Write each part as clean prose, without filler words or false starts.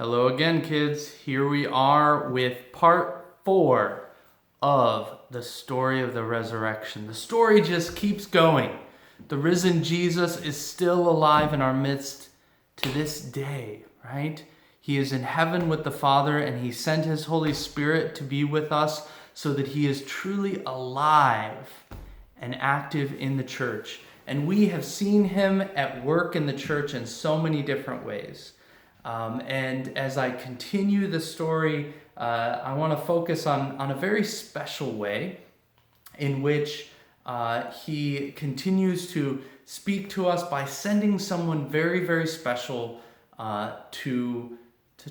Hello again, kids. Here we are with part 4 of the story of the resurrection. The story just keeps going. The risen Jesus is still alive in our midst to this day, right? He is in heaven with the Father, and he sent his Holy Spirit to be with us so that he is truly alive and active in the church. And we have seen him at work in the church in so many different ways. And as I continue the story, I want to focus on a very special way in which he continues to speak to us by sending someone very, very special to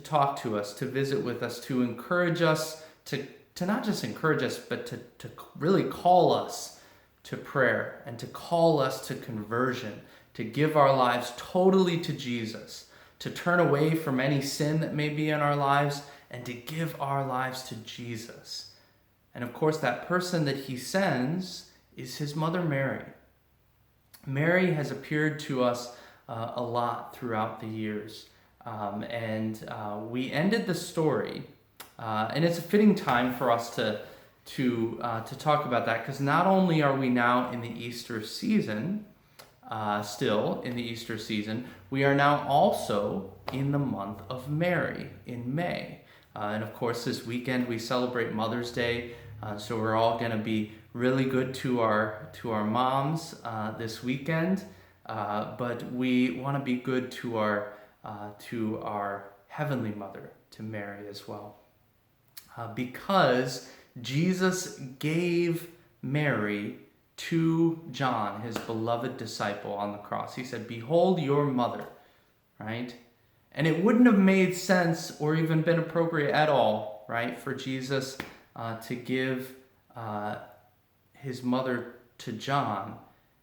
talk to us, to visit with us, to encourage us, to not just encourage us, but to really call us to prayer and to call us to conversion, to give our lives totally to Jesus, to turn away from any sin that may be in our lives and to give our lives to Jesus. And of course, that person that he sends is his mother Mary. Mary has appeared to us a lot throughout the years. And we ended the story, and it's a fitting time for us to talk about that, because not only are we now in the Easter season, still in the Easter season, we are now also in the month of Mary in May. And of course, this weekend we celebrate Mother's Day, so we're all going to be really good to our moms this weekend. But we want to be good to our Heavenly Mother, to Mary as well, because Jesus gave Mary to John, his beloved disciple, on the cross. He said, "Behold your mother," right? And it wouldn't have made sense or even been appropriate at all, right, for Jesus to give his mother to John,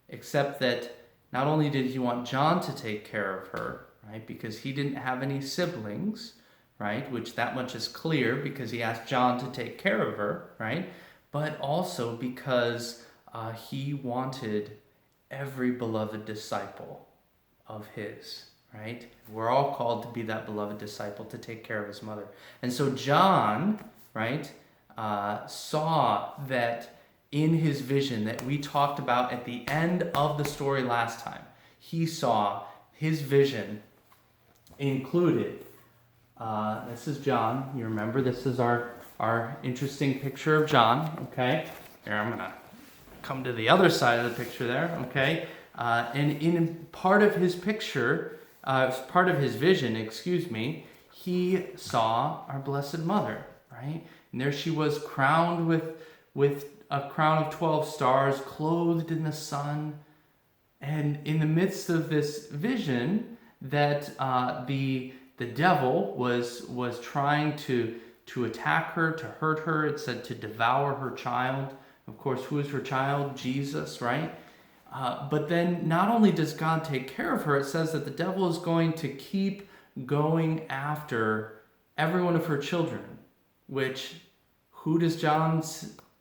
except that not only did he want John to take care of her, right, because he didn't have any siblings, right, which that much is clear because he asked John to take care of her, right, but also because he wanted every beloved disciple of his, right? We're all called to be that beloved disciple, to take care of his mother. And so John, right, saw that in his vision that we talked about at the end of the story last time. He saw his vision included, this is John, you remember, this is our interesting picture of John, okay? Here, I'm gonna come to the other side of the picture there, okay? And in part of his picture, part of his vision, he saw our Blessed Mother, right? And there she was, crowned with a crown of 12 stars, clothed in the sun. And in the midst of this vision, that the devil was trying to attack her, to hurt her. It said to devour her child. Of course, who is her child? Jesus, right? But then not only does God take care of her, it says that the devil is going to keep going after every one of her children, which, who does John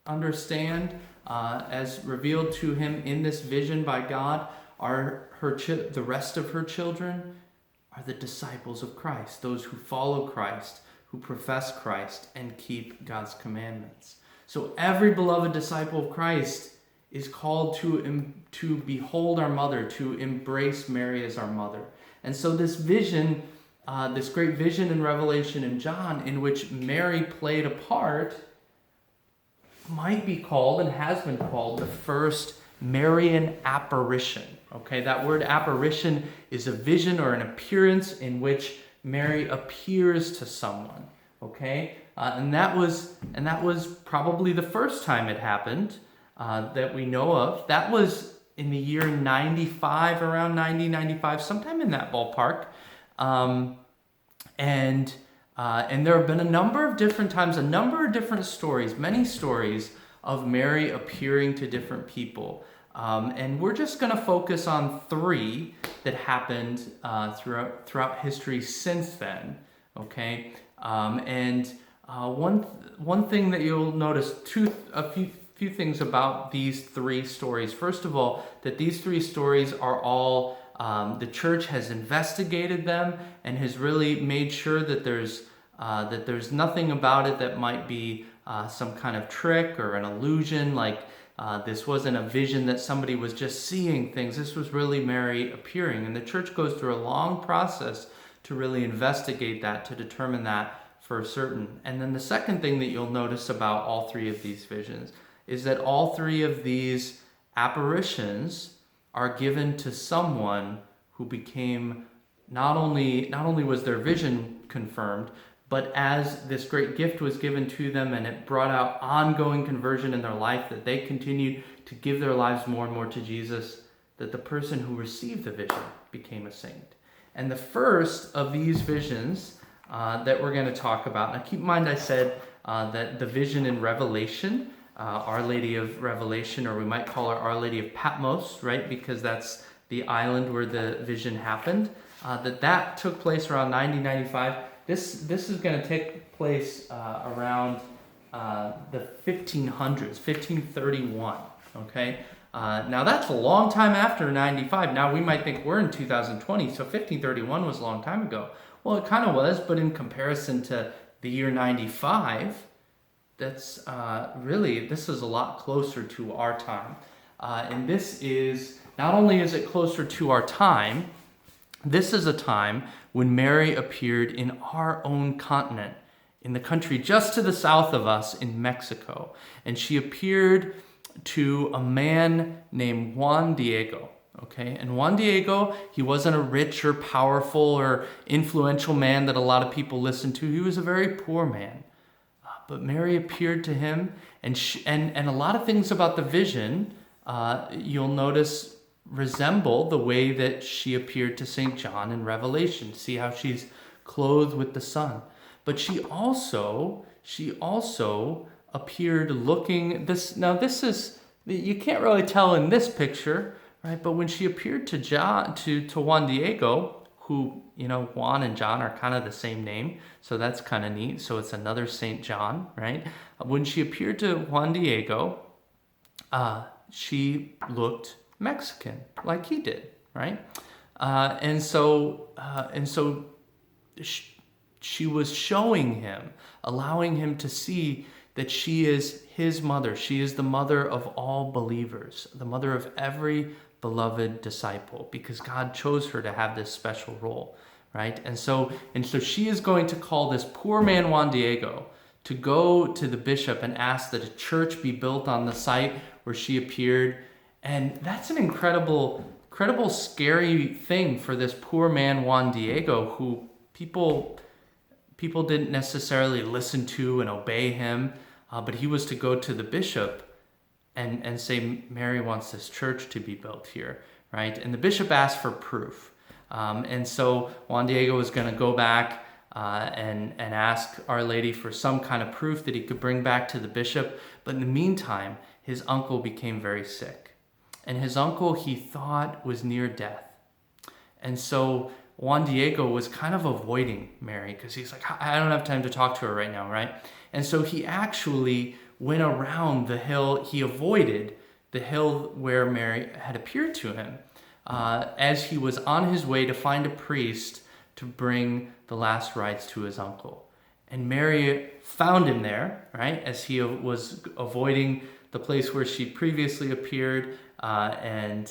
understand as revealed to him in this vision by God, are the rest of her children are the disciples of Christ, those who follow Christ, who profess Christ, and keep God's commandments. So every beloved disciple of Christ is called to behold our mother, to embrace Mary as our mother. And so this vision, this great vision in Revelation and John, in which Mary played a part, might be called, and has been called, the first Marian apparition. Okay, that word apparition is a vision or an appearance in which Mary appears to someone. Okay, and that was probably the first time it happened that we know of. That was in the year 95, around 90, 95, sometime in that ballpark. And there have been a number of different times, a number of different stories, many stories of Mary appearing to different people. And we're just going to focus on 3 that happened throughout history since then. Okay, and one thing that you'll notice, a few things about these 3 stories. First of all, that these 3 stories are all the church has investigated them and has really made sure that there's nothing about it that might be some kind of trick or an illusion, like this wasn't a vision that somebody was just seeing things. This was really Mary appearing. And the church goes through a long process to really investigate that, to determine that for certain. And then the second thing that you'll notice about all three of these visions is that all three of these apparitions are given to someone who became, not only was their vision confirmed, but as this great gift was given to them and it brought out ongoing conversion in their life, that they continued to give their lives more and more to Jesus, that the person who received the vision became a saint. And the first of these visions that we're going to talk about, now keep in mind I said that the vision in Revelation, Our Lady of Revelation, or we might call her Our Lady of Patmos, right? Because that's the island where the vision happened, that took place around 90-95. This is going to take place around the 1500s, 1531, okay? Now that's a long time after 95. Now we might think we're in 2020, so 1531 was a long time ago. Well, it kind of was, but in comparison to the year 95, that's this is a lot closer to our time. And this is, not only is it closer to our time, this is a time when Mary appeared in our own continent, in the country just to the south of us in Mexico. And she appeared to a man named Juan Diego, okay? And Juan Diego, he wasn't a rich or powerful or influential man that a lot of people listened to. He was a very poor man. But Mary appeared to him, and a lot of things about the vision, you'll notice, resemble the way that she appeared to St. John in Revelation. See how she's clothed with the sun. But she also appeared looking this. Now this is, you can't really tell in this picture, right? But when she appeared to Juan Diego, who, Juan and John are kind of the same name, so that's kind of neat. So it's another St. John, right? When she appeared to Juan Diego, she looked Mexican, like he did, right? And so she was showing him, allowing him to see that she is his mother. She is the mother of all believers, the mother of every beloved disciple, because God chose her to have this special role, right? And so she is going to call this poor man Juan Diego to go to the bishop and ask that a church be built on the site where she appeared. And that's an incredible, scary thing for this poor man Juan Diego, who people didn't necessarily listen to and obey him, but he was to go to the bishop and say, Mary wants this church to be built here, right? And the bishop asked for proof. And so Juan Diego was going to go back and ask Our Lady for some kind of proof that he could bring back to the bishop. But in the meantime, his uncle became very sick. And his uncle, he thought, was near death. And so Juan Diego was kind of avoiding Mary because he's like, I don't have time to talk to her right now, right? And so he actually went around the hill. He avoided the hill where Mary had appeared to him as he was on his way to find a priest to bring the last rites to his uncle. And Mary found him there, right, as he was avoiding the place where she previously appeared, and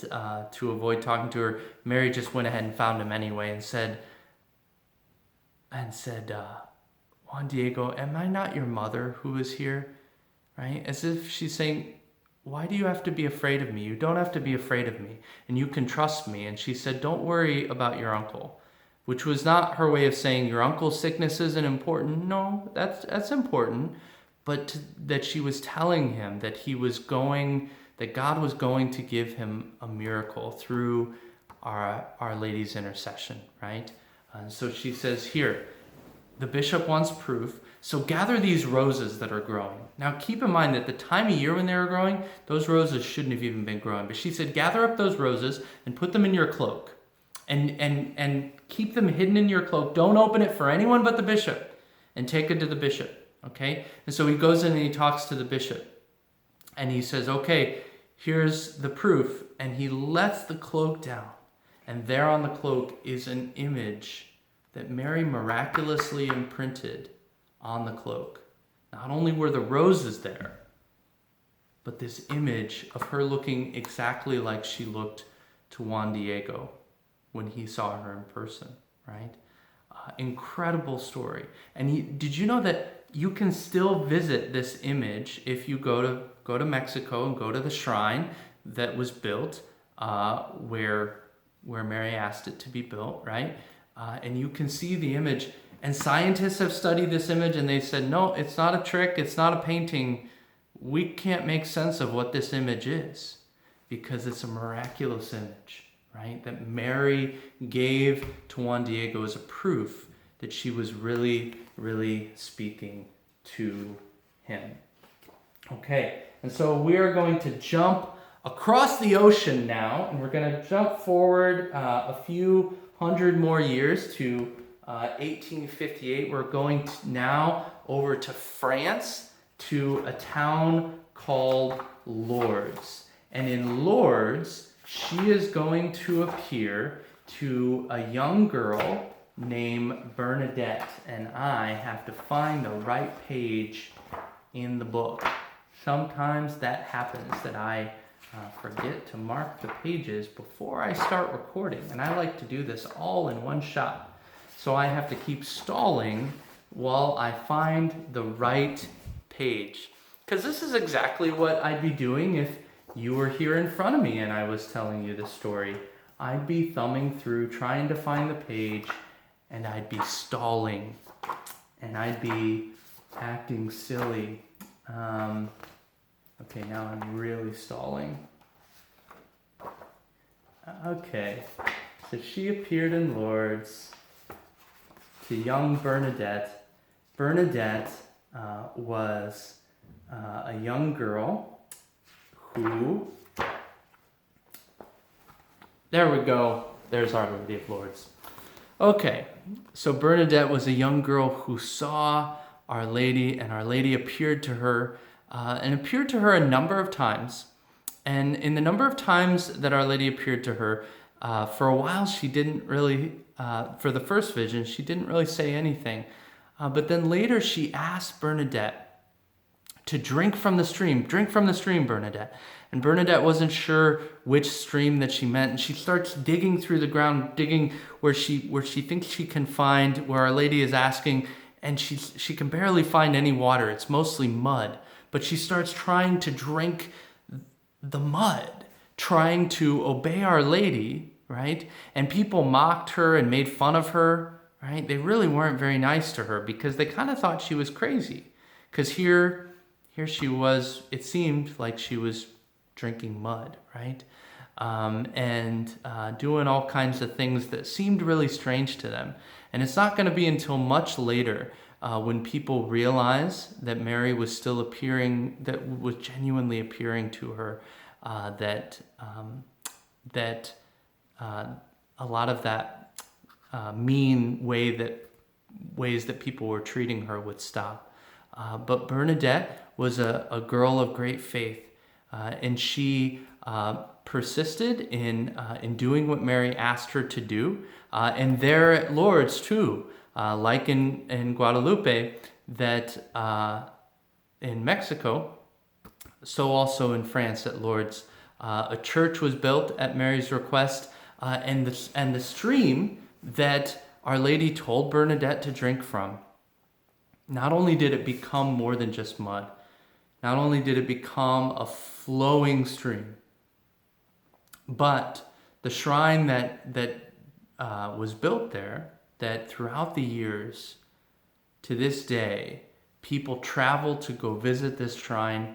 to avoid talking to her, Mary just went ahead and found him anyway and said, Juan Diego, am I not your mother who is here? Right? As if she's saying, why do you have to be afraid of me? You don't have to be afraid of me, and you can trust me. And she said, don't worry about your uncle, which was not her way of saying your uncle's sickness isn't important. No, that's important. But that she was telling him that that God was going to give him a miracle through Our Lady's intercession, right? And so she says, here, the bishop wants proof, so gather these roses that are growing. Now keep in mind that the time of year when they were growing, those roses shouldn't have even been growing. But she said, gather up those roses and put them in your cloak. And keep them hidden in your cloak. Don't open it for anyone but the bishop. And take it to the bishop. Okay? And so he goes in and he talks to the bishop. And he says, okay, here's the proof. And he lets the cloak down. And there on the cloak is an image that Mary miraculously imprinted on the cloak. Not only were the roses there, but this image of her looking exactly like she looked to Juan Diego when he saw her in person, right? Incredible story. And did you know that you can still visit this image if you go to Mexico and go to the shrine that was built where Mary asked it to be built, right? And you can see the image. And scientists have studied this image and they said, no, it's not a trick, it's not a painting. We can't make sense of what this image is because it's a miraculous image, right? That Mary gave to Juan Diego as a proof that she was really, really speaking to him. Okay, and so we are going to jump across the ocean now, and we're going to jump forward a few hundred more years to 1858. We're going now over to France, to a town called Lourdes. And in Lourdes, she is going to appear to a young girl named Bernadette. And I have to find the right page in the book. Sometimes that happens, that I forget to mark the pages before I start recording. And I like to do this all in one shot. So I have to keep stalling while I find the right page. Because this is exactly what I'd be doing if you were here in front of me and I was telling you the story. I'd be thumbing through, trying to find the page, and I'd be stalling. And I'd be acting silly. Okay, now I'm really stalling. Okay, so she appeared in Lourdes to young Bernadette. Bernadette was a young girl who, there we go, there's Our Lady of Lourdes. Okay, so Bernadette was a young girl who saw Our Lady, and Our Lady appeared to her, and appeared to her a number of times. And in the number of times that Our Lady appeared to her, for a while she didn't really, for the first vision, she didn't really say anything. But then later she asked Bernadette to drink from the stream. Drink from the stream, Bernadette. And Bernadette wasn't sure which stream that she meant. And she starts digging through the ground, digging where she thinks she can find, where Our Lady is asking, and she can barely find any water. It's mostly mud. But she starts trying to drink the mud, trying to obey Our Lady, right? And people mocked her and made fun of her, right? They really weren't very nice to her because they kind of thought she was crazy. Because here she was, it seemed like she was drinking mud, right? And doing all kinds of things that seemed really strange to them. And it's not going to be until much later when people realize that Mary was still appearing, that was genuinely appearing to her, that a lot of that mean ways that people were treating her would stop. But Bernadette was a girl of great faith, and she persisted in doing what Mary asked her to do. And there at Lourdes too, like in Guadalupe, that in Mexico, so also in France at Lourdes, a church was built at Mary's request, and the stream that Our Lady told Bernadette to drink from, not only did it become more than just mud, not only did it become a flowing stream, but the shrine that was built there, that throughout the years, to this day, people travel to go visit this shrine,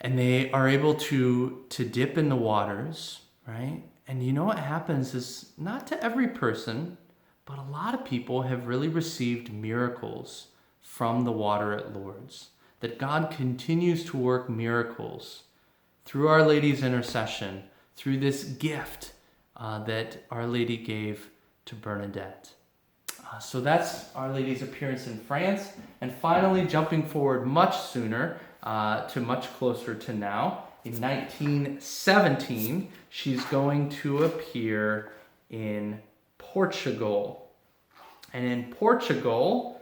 and they are able to dip in the waters, right? And you know what happens is, not to every person, but a lot of people have really received miracles from the water at Lourdes. That God continues to work miracles through Our Lady's intercession, through this gift that Our Lady gave to Bernadette. So that's Our Lady's appearance in France. And finally, jumping forward much sooner to much closer to now, in 1917, she's going to appear in Portugal. And in Portugal,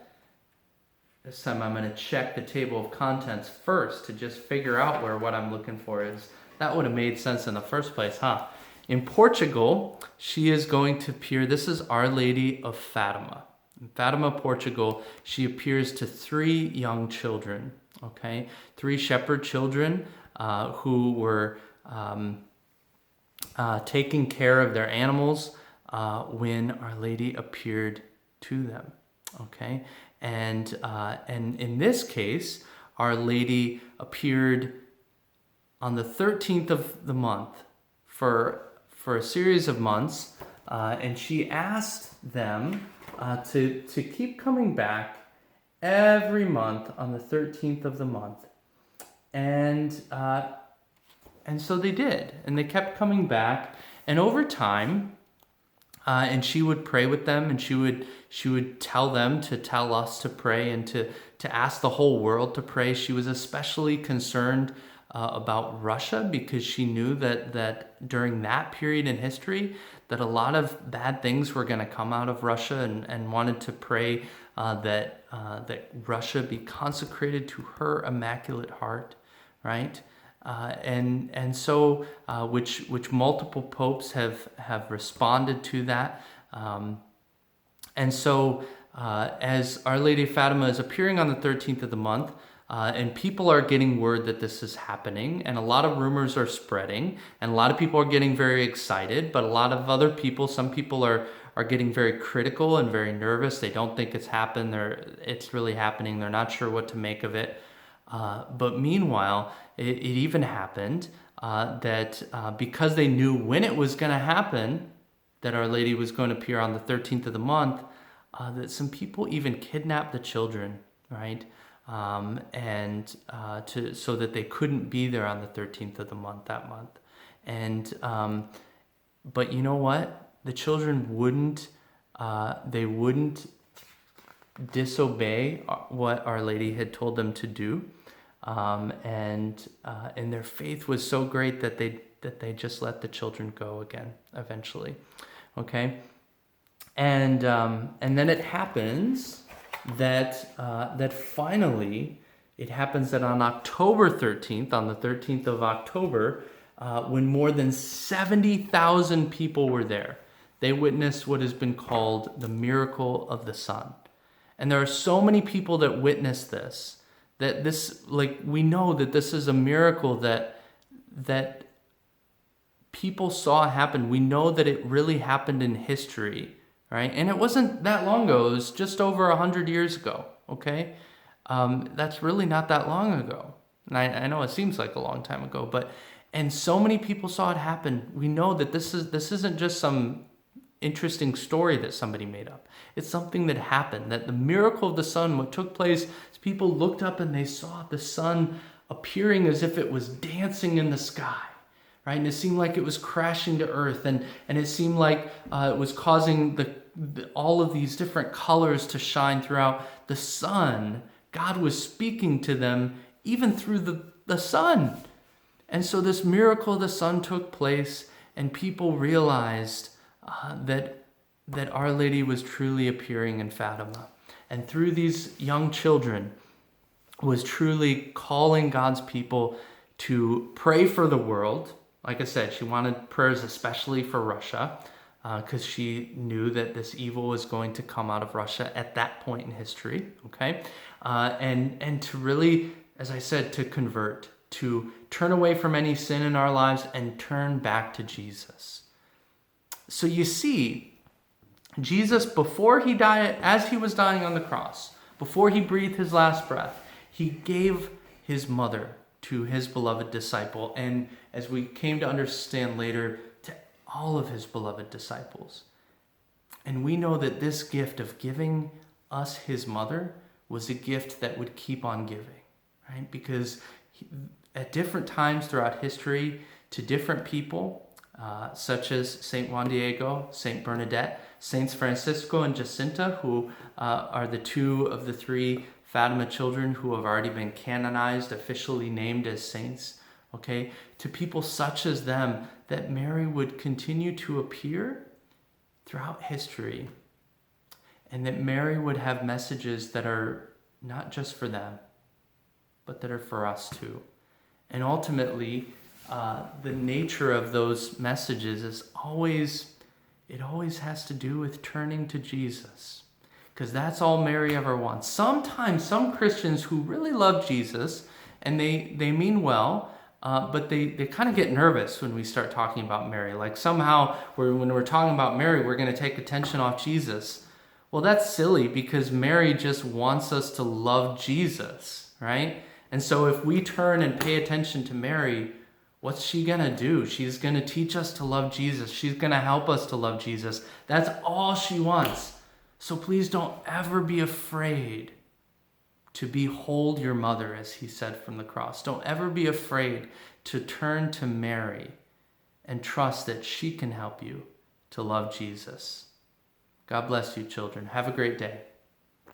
this time I'm going to check the table of contents first to just figure out where what I'm looking for is. That would have made sense in the first place, huh? In Portugal, she is going to appear, this is Our Lady of Fatima. In Fatima, Portugal, she appears to 3 young children, okay? 3 shepherd children who were taking care of their animals when Our Lady appeared to them, okay? And in this case, Our Lady appeared on the 13th of the month for a series of months, and she asked them to keep coming back every month on the 13th of the month. And so they did, and they kept coming back, and over time, and she would pray with them, and she would tell them to tell us to pray and to ask the whole world to pray. She was especially concerned about Russia because she knew that during that period in history that a lot of bad things were going to come out of Russia, and wanted to pray that Russia be consecrated to her Immaculate Heart, right? And so which multiple popes have responded to that, and so as Our Lady of Fatima is appearing on the 13th of the month, and people are getting word that this is happening, and a lot of rumors are spreading, and a lot of people are getting very excited, but a lot of other people, some people are getting very critical and very nervous. They don't think it's really happening. They're not sure what to make of it. But meanwhile, it even happened that because they knew when it was going to happen, that Our Lady was going to appear on the 13th of the month, that some people even kidnapped the children, right? So that they couldn't be there on the 13th of the month that month. And but you know what? The children wouldn't disobey what Our Lady had told them to do, and their faith was so great that they just let the children go again eventually, okay. And then it happens that finally it happens that on October 13th, on the 13th of October, when more than 70,000 people were there, they witnessed what has been called the miracle of the sun. And there are so many people that witness this, that this, like, we know that this is a miracle that people saw happen. We know that it really happened in history, right? And it wasn't that long ago. It was just over 100 years ago, okay? That's really not that long ago. And I know it seems like a long time ago, and so many people saw it happen. We know that this isn't just some interesting story that somebody made up. It's something that happened, that the miracle of the sun, what took place is people looked up and they saw the sun appearing as if it was dancing in the sky, right? And it seemed like it was crashing to earth, and it seemed like it was causing all of these different colors to shine throughout the sun. God was speaking to them even through the sun. And so this miracle of the sun took place, and people realized that Our Lady was truly appearing in Fatima, and through these young children was truly calling God's people to pray for the world. Like I said, she wanted prayers especially for Russia, because she knew that this evil was going to come out of Russia at that point in history, okay? And to really, as I said, to convert, to turn away from any sin in our lives and turn back to Jesus. So you see, Jesus, before he died, as he was dying on the cross, before he breathed his last breath, he gave his mother to his beloved disciple, and as we came to understand later, to all of his beloved disciples. And we know that this gift of giving us his mother was a gift that would keep on giving, right? Because at different times throughout history, to different people, such as Saint Juan Diego, Saint Bernadette, Saints Francisco and Jacinta, who are the 2 of the 3 Fatima children who have already been canonized, officially named as saints, okay, to people such as them, that Mary would continue to appear throughout history, and that Mary would have messages that are not just for them, but that are for us too. And ultimately, the nature of those messages is always has to do with turning to Jesus, because that's all Mary ever wants. Sometimes some Christians who really love Jesus, and they mean well, but they kind of get nervous when we start talking about Mary. Like somehow, when we're talking about Mary, we're going to take attention off Jesus. Well, that's silly, because Mary just wants us to love Jesus, right? And so if we turn and pay attention to Mary, what's she going to do? She's going to teach us to love Jesus. She's going to help us to love Jesus. That's all she wants. So please don't ever be afraid to behold your mother, as he said from the cross. Don't ever be afraid to turn to Mary and trust that she can help you to love Jesus. God bless you, children. Have a great day.